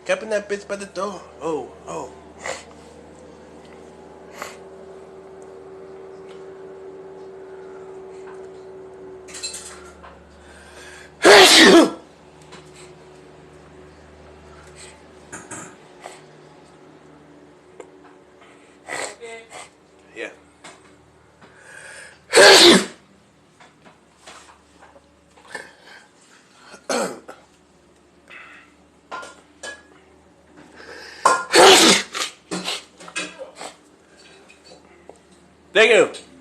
Capping that bitch by the door. Oh, oh. Yeah. Thank you.